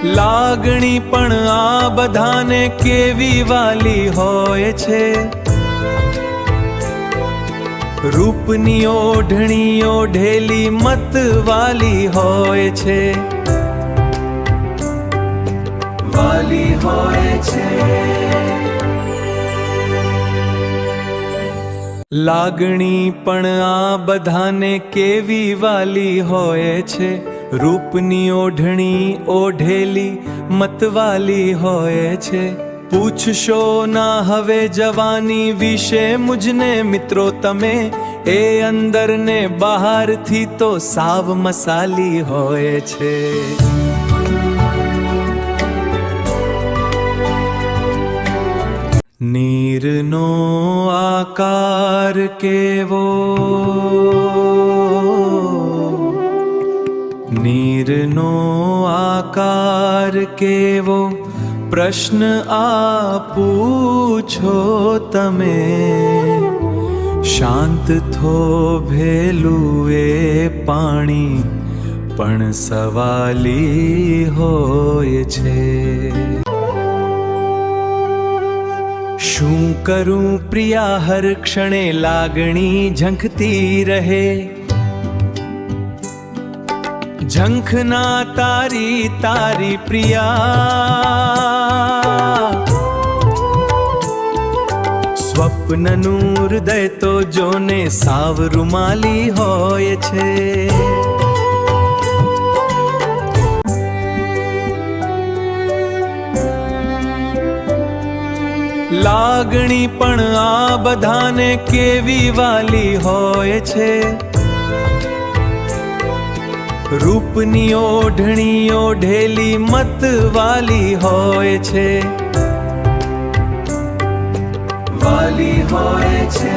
લાગણી પણ આ બધાને કેવી વાલી હોય છે, રૂપની ઓઢણી ઓઢેલી મતવાલી હોય છે, વાલી હોય છે। લાગણી પણ આ બધાને કેવી વાલી હોય છે, રૂપની ઓઢણી ઓઢેલી મતવાલી હોય છે। પૂછશો ના હવે જવાની વિશે મુજને મિત્રો તમે, એ અંદર ને બહારથી તો સાવ મસાલી હોય છે। નીરનો આકાર કેવો, નીરનો આકાર કેવો, પ્રશ્ન આ પૂછો તમે, શાંત થોભેલું એ પાણી પણ સવાલી હોય છે। શું કરું પ્રિયા હર ક્ષણે લાગણી ઝંખતી રહે, ઝંખના તારી તારી પ્રિયા, સ્વપ્નનું હૃદય તો જોને સાવ રૂમાલી હોય છે। લાગણી પણ આ બધાને કેવી વાલી હોય છે, રૂપની ઓઢણી ઓઢેલી મતવાલી હોય છે, વાલી હોય છે।